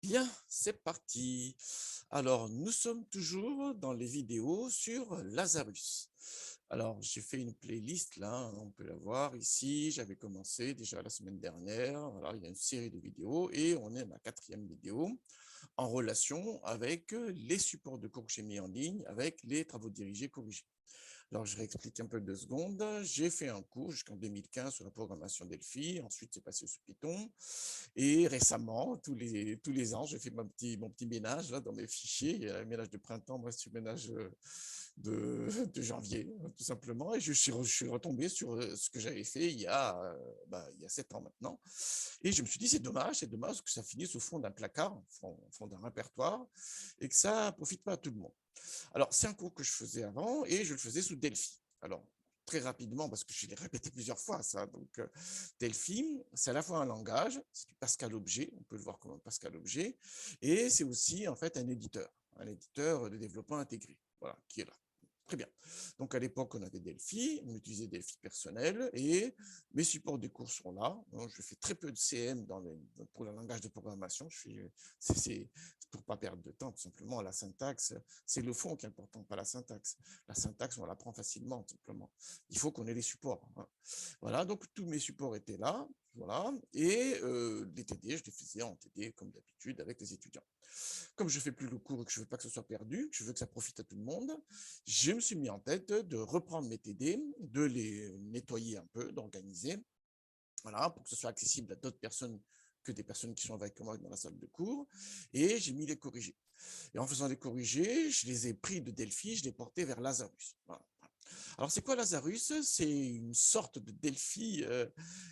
Bien, c'est parti. Alors, nous sommes toujours dans les vidéos sur Lazarus. Alors, j'ai fait une playlist là, on peut la voir ici. J'avais commencé déjà la semaine dernière. Voilà, il y a une série de vidéos et on est à la 4e vidéo en relation avec les supports de cours que j'ai mis en ligne avec les travaux dirigés corrigés. Alors, je réexplique un peu 2 secondes. J'ai fait un cours jusqu'en 2015 sur la programmation Delphi. Ensuite, c'est passé sous Python. Et récemment, tous les ans, j'ai fait mon petit ménage là, dans mes fichiers. Il y a un ménage de printemps, moi, c'est le ménage de janvier, tout simplement. Et je suis retombé sur ce que j'avais fait il y a 7 ans maintenant. Et je me suis dit, c'est dommage que ça finisse au fond d'un placard, au fond d'un répertoire, et que ça ne profite pas à tout le monde. Alors, c'est un cours que je faisais avant et je le faisais sous Delphi. Alors, très rapidement, parce que je l'ai répété plusieurs fois, ça. Donc, Delphi, c'est à la fois un langage, c'est du Pascal-objet, on peut le voir comme un Pascal-objet, et c'est aussi, en fait, un éditeur de développement intégré, voilà, qui est là. Très bien. Donc, à l'époque, on avait Delphi, on utilisait Delphi personnel et mes supports de cours sont là. Je fais très peu de CM pour le langage de programmation. C'est pour ne pas perdre de temps, tout simplement. La syntaxe, c'est le fond qui est important, pas la syntaxe. La syntaxe, on l'apprend facilement, tout simplement. Il faut qu'on ait les supports. Voilà, donc tous mes supports étaient là. Voilà, et les TD, je les faisais en TD comme d'habitude avec les étudiants. Comme je ne fais plus le cours et que je ne veux pas que ce soit perdu, que je veux que ça profite à tout le monde, je me suis mis en tête de reprendre mes TD, de les nettoyer un peu, d'organiser, voilà, pour que ce soit accessible à d'autres personnes que des personnes qui sont avec moi dans la salle de cours, et j'ai mis les corrigés. Et en faisant les corrigés, je les ai pris de Delphi, je les portais vers Lazarus. Voilà. Alors, c'est quoi Lazarus? C'est une sorte de Delphi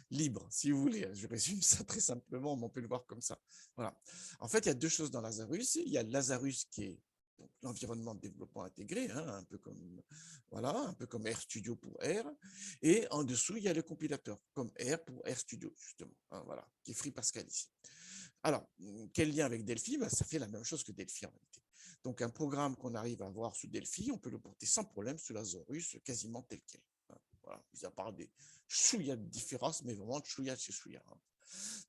libre, si vous voulez. Je résume ça très simplement, mais on peut le voir comme ça. Voilà. En fait, il y a 2 choses dans Lazarus. Il y a Lazarus qui est l'environnement de développement intégré, hein, un peu comme RStudio pour R. Et en dessous, il y a le compilateur, comme R pour RStudio, justement, hein, voilà, qui est Free Pascal ici. Alors, quel lien avec Delphi? Ça fait la même chose que Delphi en réalité. Donc, un programme qu'on arrive à avoir sous Delphi, on peut le porter sans problème sous Lazarus, quasiment tel quel. Voilà, mis à part des chouïas de différence, mais vraiment chouïas de chez chouïas.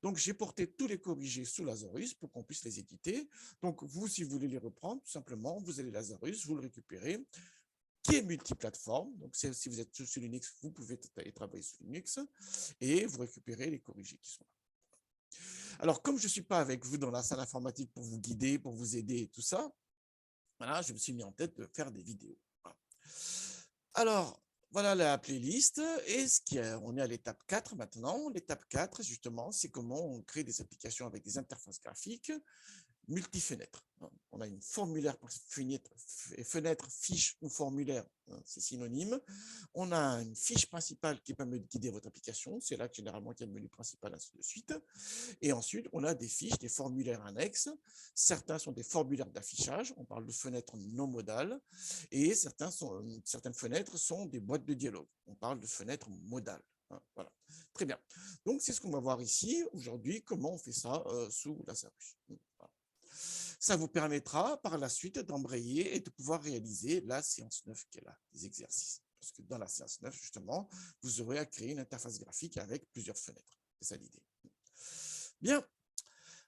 Donc, j'ai porté tous les corrigés sous Lazarus pour qu'on puisse les éditer. Donc, vous, si vous voulez les reprendre, tout simplement, vous allez Lazarus, vous le récupérez, qui est multiplateforme. Donc, si vous êtes sur Linux, vous pouvez travailler sur Linux et vous récupérez les corrigés qui sont là. Alors, comme je ne suis pas avec vous dans la salle informatique pour vous guider, pour vous aider et tout ça, voilà, je me suis mis en tête de faire des vidéos. Voilà. Alors, voilà la playlist. Et on est à l'étape 4 maintenant. L'étape 4, justement, c'est comment on crée des applications avec des interfaces graphiques multi-fenêtre. On a une formulaire pour fenêtre, fiche ou formulaire, c'est synonyme. On a une fiche principale qui permet de guider votre application. C'est là que généralement il y a le menu principal, ainsi de suite. Et ensuite, on a des fiches, des formulaires annexes. Certains sont des formulaires d'affichage. On parle de fenêtres non modales. Et certaines fenêtres sont des boîtes de dialogue. On parle de fenêtres modales. Voilà. Très bien. Donc, c'est ce qu'on va voir ici aujourd'hui, comment on fait ça sous Lazarus. Voilà. Ça vous permettra par la suite d'embrayer et de pouvoir réaliser la séance 9 qui est là, des exercices. Parce que dans la séance 9, justement, vous aurez à créer une interface graphique avec plusieurs fenêtres. C'est ça l'idée. Bien.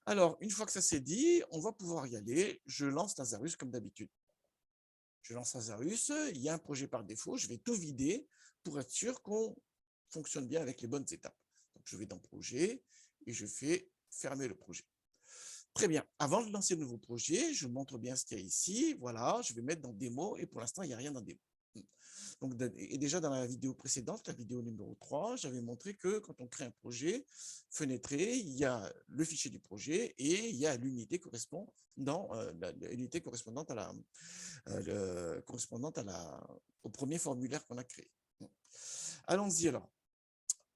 Alors, une fois que ça c'est dit, on va pouvoir y aller. Je lance Lazarus comme d'habitude. Je lance Lazarus, il y a un projet par défaut, je vais tout vider pour être sûr qu'on fonctionne bien avec les bonnes étapes. Donc, je vais dans Projet et je fais fermer le projet. Très bien. Avant de lancer le nouveau projet, je montre bien ce qu'il y a ici. Voilà, je vais mettre dans démo et pour l'instant, il n'y a rien dans démo. Donc, et déjà dans la vidéo précédente, la vidéo numéro 3, j'avais montré que quand on crée un projet fenêtré, il y a le fichier du projet et il y a l'unité correspondante au premier formulaire qu'on a créé. Allons-y alors.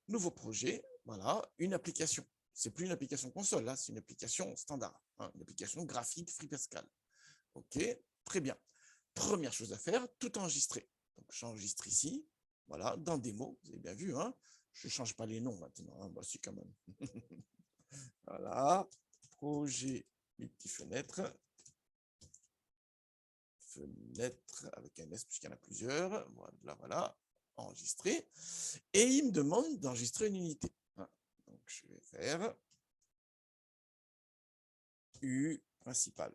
Nouveau projet, voilà, une application. C'est plus une application console, là, c'est une application standard, hein, une application graphique Free Pascal. OK, très bien. Première chose à faire, tout enregistrer. Donc, j'enregistre ici, voilà, dans démo, vous avez bien vu, hein. Je ne change pas les noms maintenant, hein, bah, si quand même. Voilà, projet multi-fenêtre, fenêtre avec un S puisqu'il y en a plusieurs, voilà, voilà, enregistré. Et il me demande d'enregistrer une unité. Voilà. Donc, je vais faire U principal.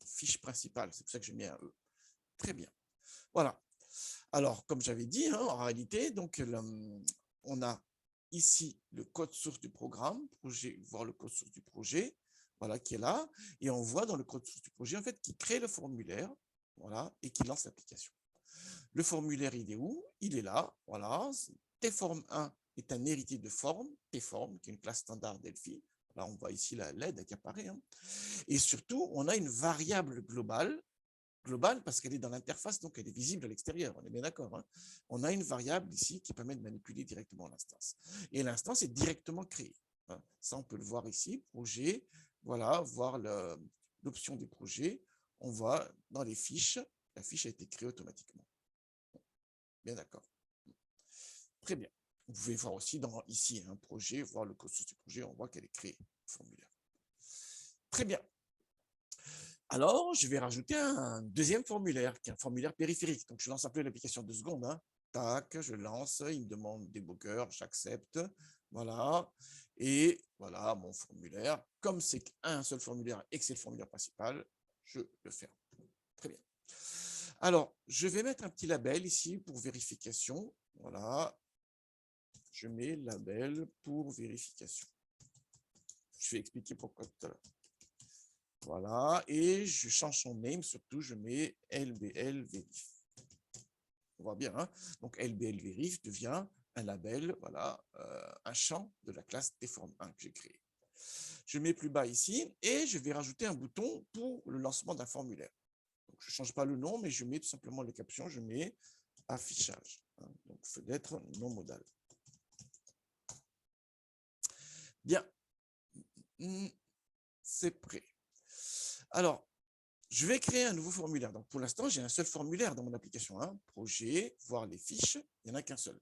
Fiche principale, c'est pour ça que j'ai mis un E. Très bien. Voilà. Alors, comme j'avais dit, hein, en réalité, donc, on a ici le code source du programme, projet, voir le code source du projet, voilà, qui est là, et on voit dans le code source du projet, en fait, qui crée le formulaire, voilà, et qui lance l'application. Le formulaire, il est où? Il est là, voilà. Tform1 est un héritier de form, tform, qui est une classe standard Delphi. Là, on voit ici la LED qui apparaît. Hein. Et surtout, on a une variable globale parce qu'elle est dans l'interface, donc elle est visible à l'extérieur, on est bien d'accord. Hein. On a une variable ici qui permet de manipuler directement l'instance. Et l'instance est directement créée. Hein. Ça, on peut le voir ici, projet, voilà, voir l'option des projets. On voit dans les fiches, la fiche a été créée automatiquement. Bien d'accord. Très bien. Vous pouvez voir aussi dans ici un projet, voir le code source du projet, on voit qu'elle est créée, le formulaire. Très bien. Alors, je vais rajouter un deuxième formulaire, qui est un formulaire périphérique. Donc, je lance un peu l'application 2 secondes. Hein. Tac, je lance, il me demande débugger, j'accepte. Voilà. Et voilà mon formulaire. Comme c'est un seul formulaire et que c'est le formulaire principal, je le ferme. Très bien. Alors, je vais mettre un petit label ici pour vérification. Voilà. Je mets label pour vérification. Je vais expliquer pourquoi tout à l'heure. Voilà, et je change son name, surtout je mets LBL Verif. On voit bien, hein. Donc LBL Verif devient un label, voilà, un champ de la classe tform1 que j'ai créé. Je mets plus bas ici et je vais rajouter un bouton pour le lancement d'un formulaire. Donc, je ne change pas le nom, mais je mets tout simplement les captions, je mets affichage. Hein. Donc fenêtre non modale. Bien, c'est prêt. Alors, je vais créer un nouveau formulaire. Donc, pour l'instant, j'ai un seul formulaire dans mon application. Hein. Projet, voir les fiches, il n'y en a qu'un seul.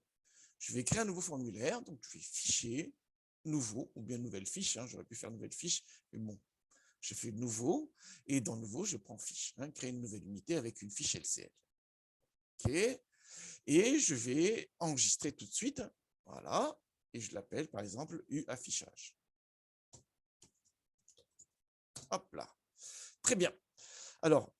Je vais créer un nouveau formulaire. Donc, je vais fichier, nouveau, ou bien nouvelle fiche. Hein. J'aurais pu faire nouvelle fiche, mais bon, je fais nouveau. Et dans nouveau, je prends fiche. Hein. Créer une nouvelle unité avec une fiche LCL. OK. Et je vais enregistrer tout de suite. Voilà. Et je l'appelle, par exemple, U affichage. Hop là. Très bien. Alors,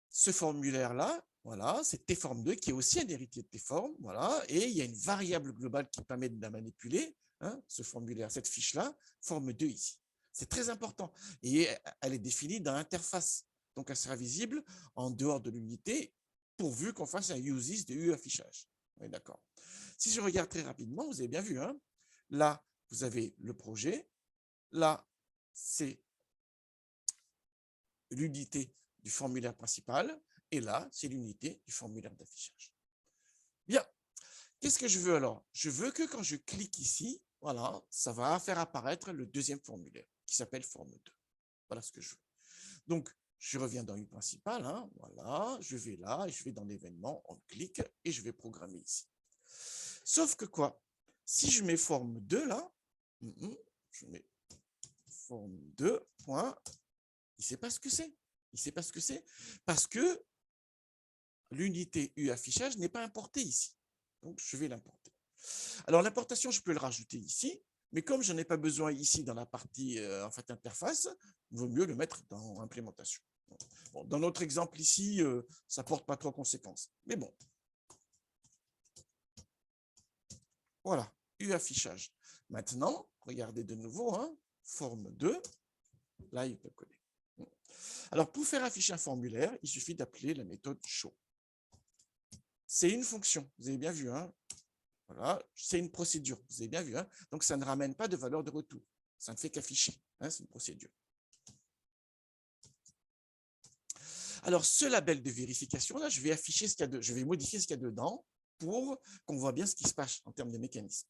ce formulaire-là, voilà, c'est tform2 qui est aussi un héritier de tform, voilà, et il y a une variable globale qui permet de la manipuler, hein, ce formulaire, cette fiche-là, form2 ici. C'est très important. Et elle est définie dans l'interface. Donc, elle sera visible en dehors de l'unité, pourvu qu'on fasse un useIs de U affichage. Oui, d'accord. Si je regarde très rapidement, vous avez bien vu, hein, là, vous avez le projet, là, c'est l'unité du formulaire principal, et là, c'est l'unité du formulaire d'affichage. Bien, qu'est-ce que je veux alors? Je veux que quand je clique ici, voilà, ça va faire apparaître le deuxième formulaire, qui s'appelle forme2. Voilà ce que je veux. Donc, je reviens dans U principal, hein, voilà, je vais là, et je vais dans l'événement, on clique, et je vais programmer ici. Sauf que quoi? Si je mets forme2 là, je mets forme2, point, il ne sait pas ce que c'est. Il ne sait pas ce que c'est parce que l'unité U affichage n'est pas importée ici. Donc, je vais l'importer. Alors, l'importation, je peux le rajouter ici, mais comme je n'en ai pas besoin ici dans la partie en fait, interface, il vaut mieux le mettre dans implémentation. Bon, dans notre exemple ici, ça ne porte pas trop conséquence. Mais bon. Voilà, U affichage. Maintenant, regardez de nouveau, hein, forme 2. Là, il peut coller. Alors, pour faire afficher un formulaire, il suffit d'appeler la méthode show. C'est une fonction, vous avez bien vu. Hein. Voilà, c'est une procédure, vous avez bien vu. Hein. Donc, ça ne ramène pas de valeur de retour. Ça ne fait qu'afficher. Hein, c'est une procédure. Alors, ce label de vérification, là, je vais afficher ce qu'il y a je vais modifier ce qu'il y a dedans pour qu'on voit bien ce qui se passe en termes de mécanisme.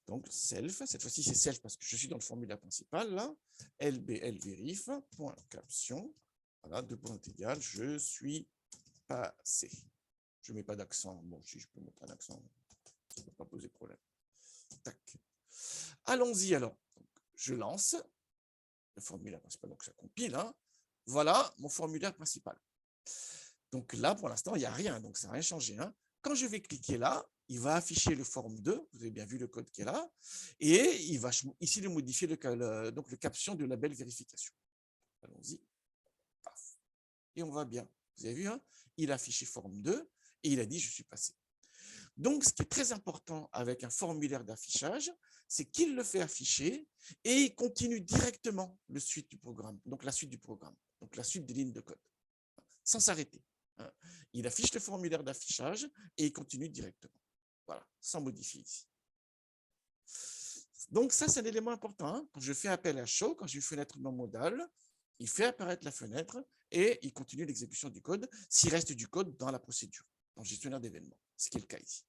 Donc, self, cette fois-ci, c'est self parce que je suis dans le formulaire principal, là, lblverif.caption, voilà, 2 points égales, je suis passé. Je ne mets pas d'accent. Bon, si je peux mettre un accent, ça ne peut pas poser problème. Tac. Allons-y alors. Donc, je lance le formulaire principal, donc ça compile. Hein. Voilà mon formulaire principal. Donc là, pour l'instant, il n'y a rien, donc ça n'a rien changé. Hein. Quand je vais cliquer là, il va afficher le forme 2, vous avez bien vu le code qui est là, et il va ici le modifier donc le caption de label vérification. Allons-y. Et on va bien. Vous avez vu, hein, il a affiché forme 2 et il a dit je suis passé. Donc, ce qui est très important avec un formulaire d'affichage, c'est qu'il le fait afficher et il continue directement le suite du programme, donc la suite du programme, donc la suite des lignes de code, sans s'arrêter. Il affiche le formulaire d'affichage et il continue directement. Voilà, sans modifier ici. Donc, ça, c'est un élément important. Hein. Quand je fais appel à show, quand j'ai une fenêtre non modale, il fait apparaître la fenêtre et il continue l'exécution du code s'il reste du code dans la procédure, dans le gestionnaire d'événements, ce qui est le cas ici.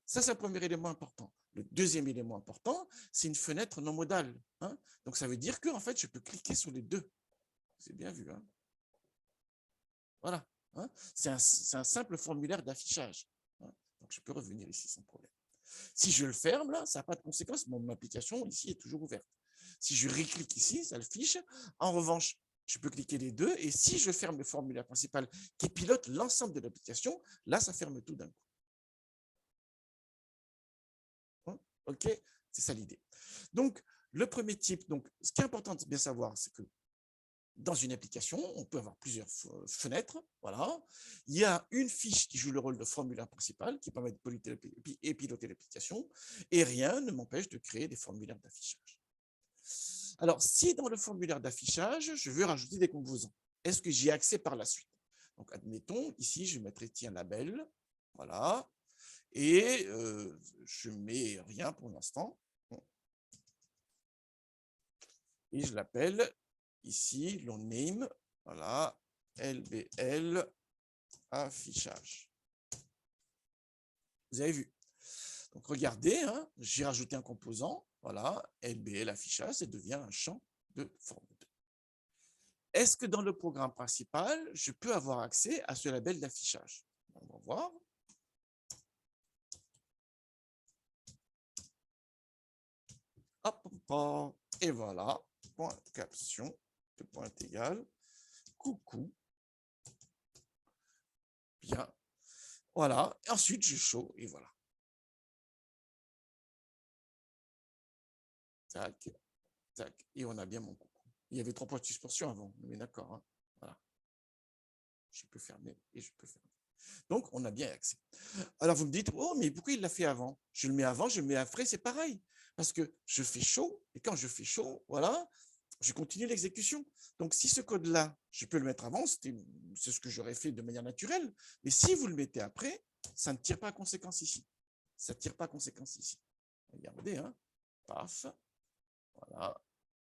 Ça, c'est un premier élément important. Le deuxième élément important, c'est une fenêtre non modale. Hein. Donc, ça veut dire que en fait, je peux cliquer sur les deux. C'est bien vu. Hein. Voilà. Hein. C'est un simple formulaire d'affichage. Hein. Donc, je peux revenir ici sans problème. Si je le ferme, là, ça n'a pas de conséquence. Mon application, ici, est toujours ouverte. Si je reclique ici, ça le fiche. En revanche, je peux cliquer les deux. Et si je ferme le formulaire principal qui pilote l'ensemble de l'application, là, ça ferme tout d'un coup. OK, c'est ça l'idée. Donc, le premier type, donc, ce qui est important de bien savoir, c'est que dans une application, on peut avoir plusieurs fenêtres. Voilà. Il y a une fiche qui joue le rôle de formulaire principal, qui permet de piloter l'application, et rien ne m'empêche de créer des formulaires d'affichage. Alors, si dans le formulaire d'affichage, je veux rajouter des composants, est-ce que j'y ai accès par la suite? Donc, admettons, ici, je mettrai tiens label, voilà, et je mets rien pour l'instant. Et je l'appelle ici, long name, voilà, LBL affichage. Vous avez vu. Donc, regardez, hein, j'ai rajouté un composant, voilà, LBL affichage, ça devient un champ de forme 2. Est-ce que dans le programme principal, je peux avoir accès à ce label d'affichage? On va voir. Hop, hop, hop, et voilà, point caption, de point égal, coucou. Bien. Voilà. Et ensuite, je show et voilà. Tac, tac. Et on a bien mon coucou. Il y avait 3 points de suspension avant, mais d'accord. Hein. Voilà. Je peux fermer et je peux fermer. Donc, on a bien accès. Alors, vous me dites, oh, mais pourquoi il l'a fait avant? Je le mets avant, je le mets après, c'est pareil. Parce que je fais chaud, et quand je fais chaud, voilà, je continue l'exécution. Donc, si ce code-là, je peux le mettre avant, c'est ce que j'aurais fait de manière naturelle. Mais si vous le mettez après, ça ne tire pas conséquence ici. Ça ne tire pas conséquence ici. Regardez, hein. Paf. Voilà.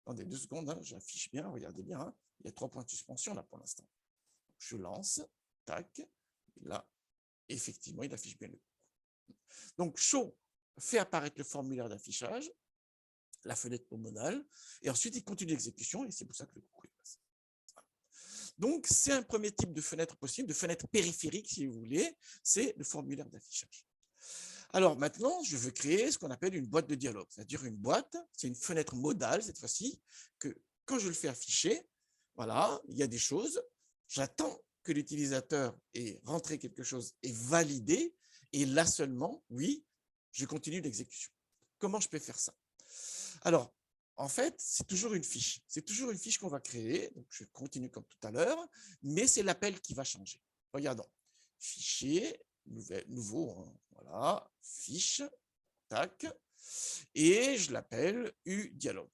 Attendez 2 secondes, hein, j'affiche bien, regardez bien. Hein. Il y a 3 points de suspension là pour l'instant. Je lance, tac, et là, effectivement, il affiche bien le coup. Donc, show fait apparaître le formulaire d'affichage, la fenêtre modale, et ensuite il continue l'exécution, et c'est pour ça que le coucou est passé. Donc, c'est un premier type de fenêtre possible, de fenêtre périphérique, si vous voulez, c'est le formulaire d'affichage. Alors maintenant, je veux créer ce qu'on appelle une boîte de dialogue, c'est-à-dire une boîte, c'est une fenêtre modale cette fois-ci, que quand je le fais afficher, voilà, il y a des choses, j'attends que l'utilisateur ait rentré quelque chose et validé, et là seulement, oui, je continue l'exécution. Comment je peux faire ça? Alors, en fait, c'est toujours une fiche. C'est toujours une fiche qu'on va créer. Donc, je continue comme tout à l'heure, mais c'est l'appel qui va changer. Regardons. Fichier, nouveau, hein, voilà, fiche, tac, et je l'appelle uDialogue.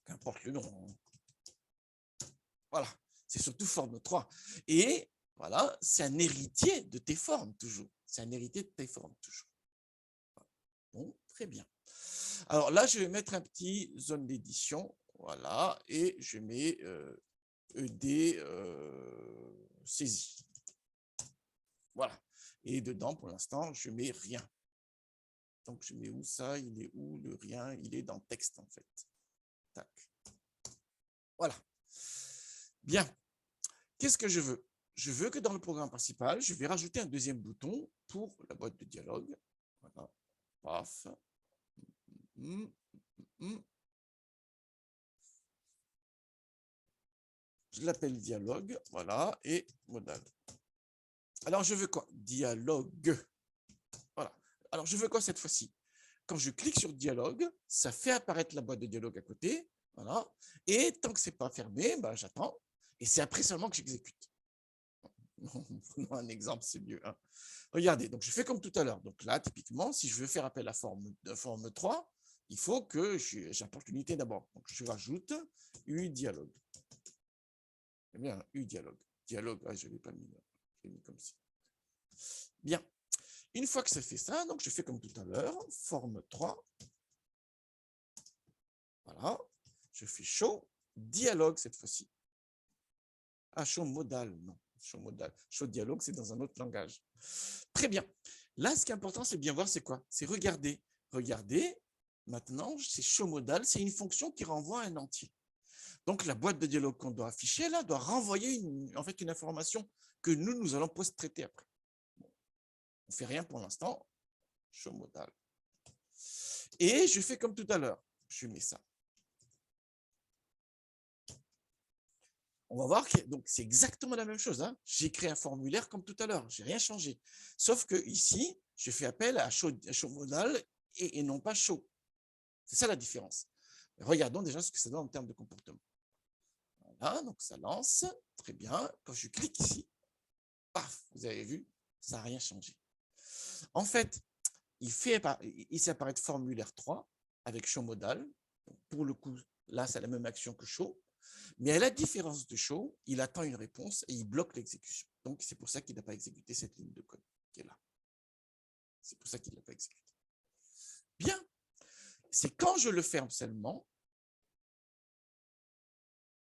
Qu'importe le nom. Hein. Voilà, c'est surtout forme 3. Et voilà, c'est un héritier de tes formes toujours. C'est un héritier de tes formes toujours. Bon, très bien. Alors là, je vais mettre un petit zone d'édition, voilà, et je mets ED saisie. Voilà. Et dedans, pour l'instant, je mets rien. Donc, je mets où ça? Il est où le rien? Il est dans texte, en fait. Tac. Voilà. Bien. Qu'est-ce que je veux? Je veux que dans le programme principal, je vais rajouter un deuxième bouton pour la boîte de dialogue. Voilà. Paf. Je l'appelle dialogue, voilà, et modal. Alors, je veux quoi? Dialogue. Voilà. Alors, je veux quoi cette fois-ci? Quand je clique sur dialogue, ça fait apparaître la boîte de dialogue à côté. Voilà. Et tant que ce n'est pas fermé, ben, j'attends. Et c'est après seulement que j'exécute. Prenons un exemple, c'est mieux. Hein. Regardez, donc je fais comme tout à l'heure. Donc là, typiquement, si je veux faire appel à forme 3, il faut que j'apporte l'unité d'abord. Donc je rajoute uDialogue. Eh bien, uDialogue. Dialogue, je ne l'ai pas mis là. Je l'ai mis comme ça. Bien. Une fois que ça fait ça, donc je fais comme tout à l'heure, forme 3. Voilà. Je fais show dialogue cette fois-ci. Ah, show modal, non. Show modal. Show dialogue, c'est dans un autre langage. Très bien. Là, ce qui est important, c'est bien voir c'est quoi? C'est regarder. Regardez, maintenant, c'est show modal, c'est une fonction qui renvoie à un entier. Donc, la boîte de dialogue qu'on doit afficher, là, doit renvoyer une information que nous allons post-traiter après. Bon, on ne fait rien pour l'instant. Show modal. Et je fais comme tout à l'heure. Je mets ça. On va voir que c'est exactement la même chose. Hein. J'ai créé un formulaire comme tout à l'heure. Je n'ai rien changé. Sauf que ici, je fais appel à show modal et non pas show. C'est ça la différence. Regardons déjà ce que ça donne en termes de comportement. Voilà, donc ça lance. Très bien. Quand je clique ici, paf, vous avez vu, ça n'a rien changé. En fait, il fait apparaître formulaire 3 avec show modal. Donc, pour le coup, là, c'est la même action que show. Mais à la différence de show, il attend une réponse et il bloque l'exécution. Donc, c'est pour ça qu'il n'a pas exécuté cette ligne de code qui est là. C'est pour ça qu'il ne l'a pas exécuté. Bien. C'est quand je le ferme seulement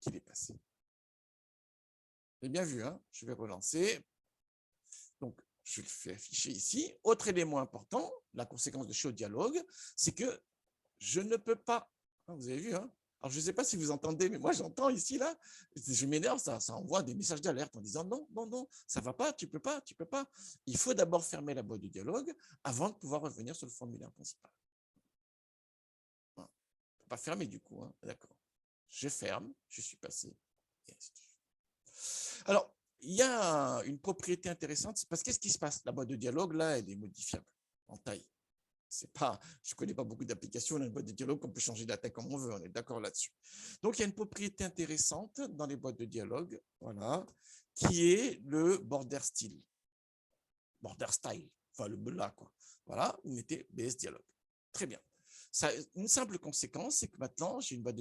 qu'il est passé. Vous avez bien vu, hein? Je vais relancer. Donc, je le fais afficher ici. Autre élément important, la conséquence de show dialogue, c'est que je ne peux pas. Vous avez vu, hein? Alors, je ne sais pas si vous entendez, mais moi, j'entends ici, là, je m'énerve, ça envoie des messages d'alerte en disant non, non, non, ça ne va pas, tu ne peux pas, tu ne peux pas. Il faut d'abord fermer la boîte de dialogue avant de pouvoir revenir sur le formulaire principal. On ne peut pas fermer du coup, hein? D'accord. Je ferme, je suis passé. Alors, il y a une propriété intéressante, parce qu'est-ce qui se passe? La boîte de dialogue, là, elle est modifiable en taille. C'est pas, je ne connais pas beaucoup d'applications dans une boîte de dialogue qu'on peut changer de la taille comme on veut, on est d'accord là-dessus. Donc, il y a une propriété intéressante dans les boîtes de dialogue, voilà, qui est le border style. Border style, enfin le là, quoi. Voilà, vous mettez BS dialogue. Très bien. Ça, une simple conséquence, c'est que maintenant, j'ai une boîte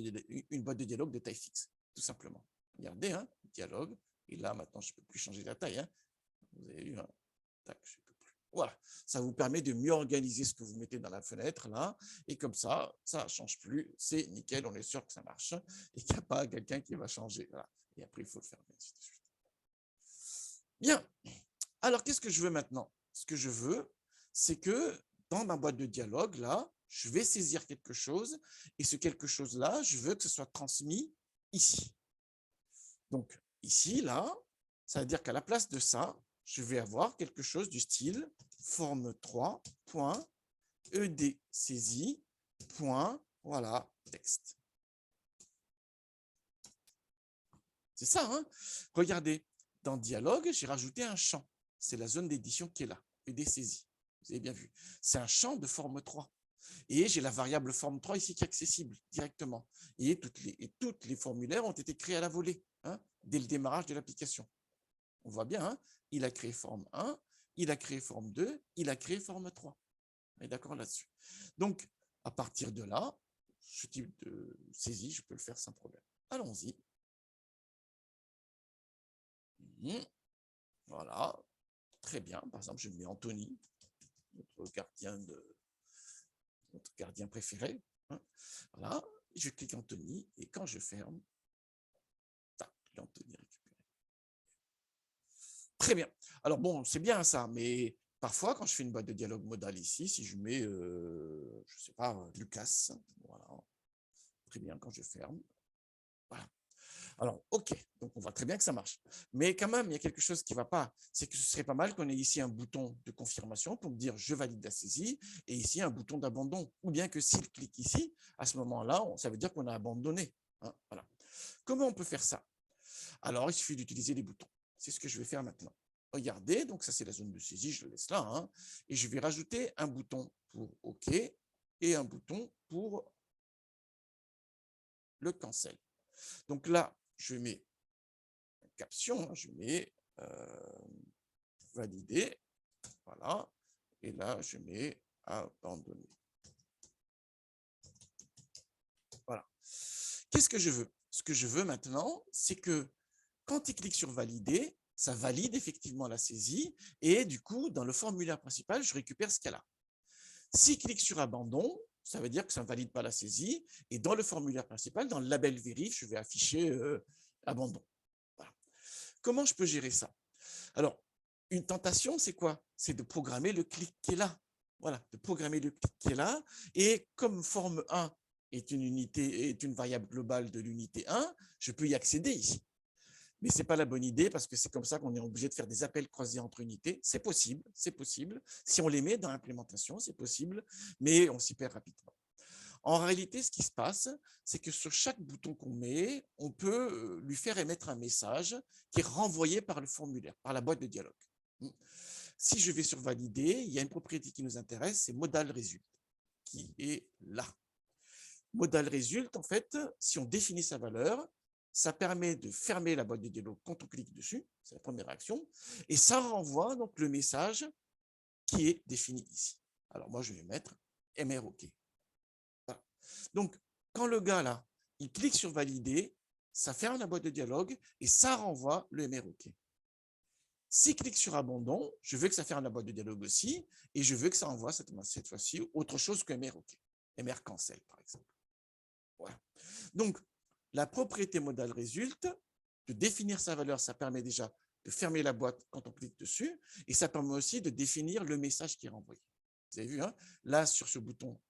de dialogue de taille fixe, tout simplement. Regardez, hein, dialogue, et là, maintenant, je ne peux plus changer la taille. Hein. Vous avez vu, hein. Tac, je peux plus. Voilà, ça vous permet de mieux organiser ce que vous mettez dans la fenêtre, là, et comme ça ne change plus, c'est nickel, on est sûr que ça marche, et qu'il n'y a pas quelqu'un qui va changer. Voilà. Et après, il faut le fermer, ainsi de suite. Bien, alors qu'est-ce que je veux maintenant? Ce que je veux, c'est que dans ma boîte de dialogue, là, je vais saisir quelque chose, et ce quelque chose-là, je veux que ce soit transmis ici. Donc, ici, là, ça veut dire qu'à la place de ça, je vais avoir quelque chose du style forme 3, point, ed saisie, point, voilà, texte. C'est ça, hein? Regardez, dans dialogue, j'ai rajouté un champ. C'est la zone d'édition qui est là, ed saisie. Vous avez bien vu. C'est un champ de forme 3. Et j'ai la variable forme 3 ici qui est accessible directement. Et toutes les formulaires ont été créés à la volée, hein, dès le démarrage de l'application. On voit bien, hein, il a créé forme 1, il a créé forme 2, il a créé forme 3. On est d'accord là-dessus. Donc, à partir de là, ce type de saisie, je peux le faire sans problème. Allons-y. Voilà. Très bien. Par exemple, je mets Anthony, notre gardien préféré. Hein. Voilà. Je clique Anthony et quand je ferme, tac, l'Anthony récupéré. Très bien. Alors bon, c'est bien ça, mais parfois, quand je fais une boîte de dialogue modal ici, si je mets, je ne sais pas, Lucas, voilà. Très bien, quand je ferme. Voilà. Alors, OK, donc on voit très bien que ça marche. Mais quand même, il y a quelque chose qui ne va pas. C'est que ce serait pas mal qu'on ait ici un bouton de confirmation pour me dire je valide la saisie et ici un bouton d'abandon. Ou bien que s'il clique ici, à ce moment-là, ça veut dire qu'on a abandonné. Hein, voilà. Comment on peut faire ça? Alors, il suffit d'utiliser les boutons. C'est ce que je vais faire maintenant. regardez, donc ça c'est la zone de saisie, je le laisse là, hein, et je vais rajouter un bouton pour OK et un bouton pour le cancel. Donc là, je mets une caption, hein, je mets valider, voilà, et là, je mets abandonner. Voilà. Qu'est-ce que je veux? Ce que je veux maintenant, c'est que quand il clique sur valider, ça valide effectivement la saisie et du coup, dans le formulaire principal, je récupère ce qu'il y a là. S'il clique sur abandon, ça veut dire que ça ne valide pas la saisie et dans le formulaire principal, dans le label vérif, je vais afficher abandon. Voilà. Comment je peux gérer ça? Alors, une tentation, c'est quoi? C'est de programmer le clic qui est là. Voilà, de programmer le clic qui est là. Et comme forme 1 est une variable globale de l'unité 1, je peux y accéder ici. Mais ce n'est pas la bonne idée parce que c'est comme ça qu'on est obligé de faire des appels croisés entre unités. C'est possible, c'est possible. Si on les met dans l'implémentation, c'est possible, mais on s'y perd rapidement. En réalité, ce qui se passe, c'est que sur chaque bouton qu'on met, on peut lui faire émettre un message qui est renvoyé par le formulaire, par la boîte de dialogue. Si je vais sur valider, il y a une propriété qui nous intéresse, c'est modal result, qui est là. Modal result, en fait, si on définit sa valeur, ça permet de fermer la boîte de dialogue quand on clique dessus, c'est la première action, et ça renvoie donc le message qui est défini ici. Alors moi, je vais mettre MROK. Voilà. Donc, quand le gars là, il clique sur valider, ça ferme la boîte de dialogue et ça renvoie le MROK. S'il clique sur abandon, je veux que ça ferme la boîte de dialogue aussi et je veux que ça envoie cette fois-ci autre chose que MROK. MR cancel, par exemple. Voilà. Donc, la propriété modal résulte, de définir sa valeur, ça permet déjà de fermer la boîte quand on clique dessus, et ça permet aussi de définir le message qui est renvoyé. Vous avez vu, hein? Là, sur ce bouton,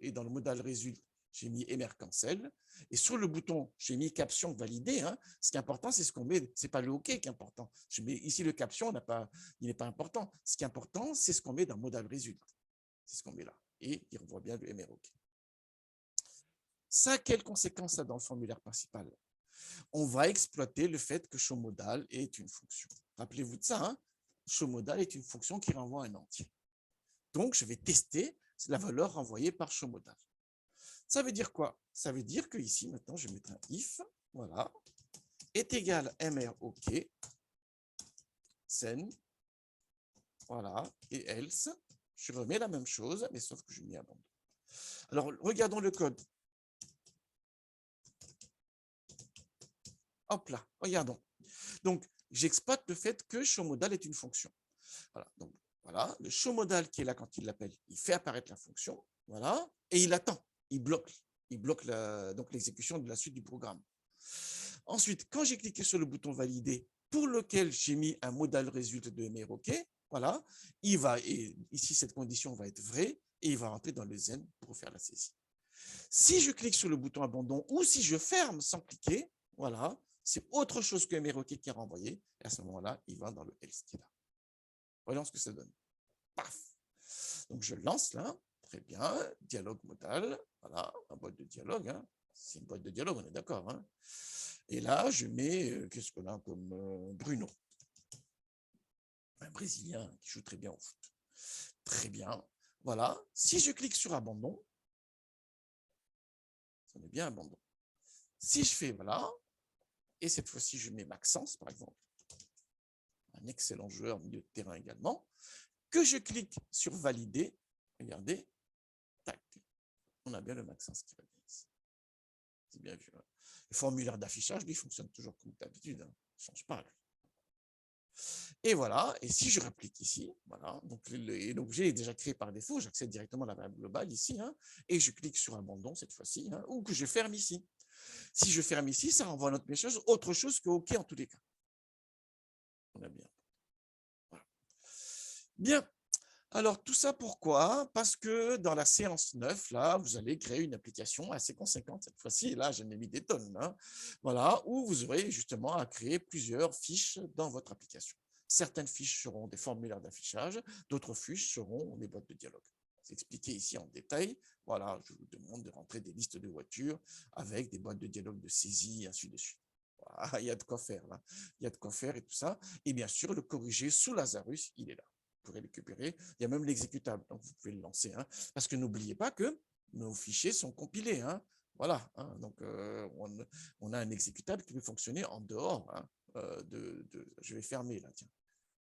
et dans le modal résulte, j'ai mis MR cancel, et sur le bouton, j'ai mis caption validée. Hein. Ce qui est important, c'est ce qu'on met, c'est pas le OK qui est important. Je mets ici le caption, il n'est pas important. Ce qui est important, c'est ce qu'on met dans modal résulte. C'est ce qu'on met là. Et il revoit bien le MR OK. Ça, quelles conséquences ça a dans le formulaire principal? On va exploiter le fait que showModal est une fonction. Rappelez-vous de ça, hein? ShowModal est une fonction qui renvoie un entier. Donc, je vais tester la valeur renvoyée par showModal. Ça veut dire quoi? Ça veut dire que ici, maintenant, je vais mettre un if, voilà, est égal mrok, send, voilà, et else. Je remets la même chose, mais sauf que je mets abandon. Alors, regardons le code. Hop là, regardons. Donc, j'exploite le fait que showModal est une fonction. Voilà, donc voilà, le showModal qui est là quand il l'appelle, il fait apparaître la fonction, voilà, et il attend, il bloque donc l'exécution de la suite du programme. Ensuite, quand j'ai cliqué sur le bouton valider, pour lequel j'ai mis un modal résulte de MROK, voilà, et ici cette condition va être vraie, et il va rentrer dans le zen pour faire la saisie. Si je clique sur le bouton abandon ou si je ferme sans cliquer, voilà, c'est autre chose que MROK qui est renvoyé, et à ce moment-là, il va dans le else qui est là. Voyons ce que ça donne. Paf. Donc, je lance là. Très bien. Dialogue modal. Voilà, un boîte de dialogue. Hein. C'est une boîte de dialogue, on est d'accord. Hein. Et là, je mets, qu'est-ce qu'on a comme Bruno. Un Brésilien qui joue très bien au foot. Très bien. Voilà. Si je clique sur abandon, ça met bien abandon. Si je fais voilà, et cette fois-ci, je mets Maxence, par exemple, un excellent joueur milieu de terrain également, que je clique sur valider, regardez, tac, on a bien le Maxence qui va bien ici. C'est bien vu. Hein. Le formulaire d'affichage, lui, fonctionne toujours comme d'habitude. Hein. Il ne change pas. Lui. Et voilà. Et si je réplique ici, voilà. Donc, l'objet est déjà créé par défaut. J'accède directement à la variable globale ici. Hein, et je clique sur abandon cette fois-ci. Hein, ou que je ferme ici. Si je ferme ici, ça renvoie notre message autre chose que OK en tous les cas. On a bien. Voilà. Bien. Alors, tout ça pourquoi? Parce que dans la séance 9, là, vous allez créer une application assez conséquente cette fois-ci. Là, j'en ai mis des tonnes. Hein, voilà, où vous aurez justement à créer plusieurs fiches dans votre application. Certaines fiches seront des formulaires d'affichage, d'autres fiches seront des boîtes de dialogue. C'est expliqué ici en détail. Voilà, je vous demande de rentrer des listes de voitures avec des boîtes de dialogue de saisie, et ainsi de suite. Ah, il y a de quoi faire là. Il y a de quoi faire et tout ça. Et bien sûr, le corriger sous Lazarus, il est là. Vous pourrez le récupérer. Il y a même l'exécutable, donc vous pouvez le lancer. Hein. Parce que n'oubliez pas que nos fichiers sont compilés. Hein. Voilà. Hein. Donc, on a un exécutable qui peut fonctionner en dehors je vais fermer là, tiens.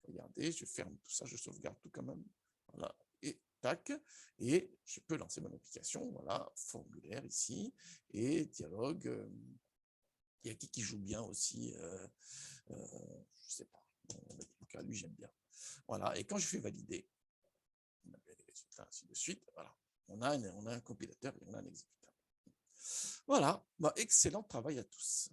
Regardez, je ferme tout ça, je sauvegarde tout quand même. Voilà. Et tac. Et je peux lancer mon application. Voilà. Formulaire ici. Et dialogue. Il y a qui joue bien aussi je ne sais pas. En tout cas, lui, j'aime bien. Voilà. Et quand je fais valider, on a les résultats, ainsi de suite. Voilà. On a un compilateur et on a un exécutable. Voilà. Bah, excellent travail à tous.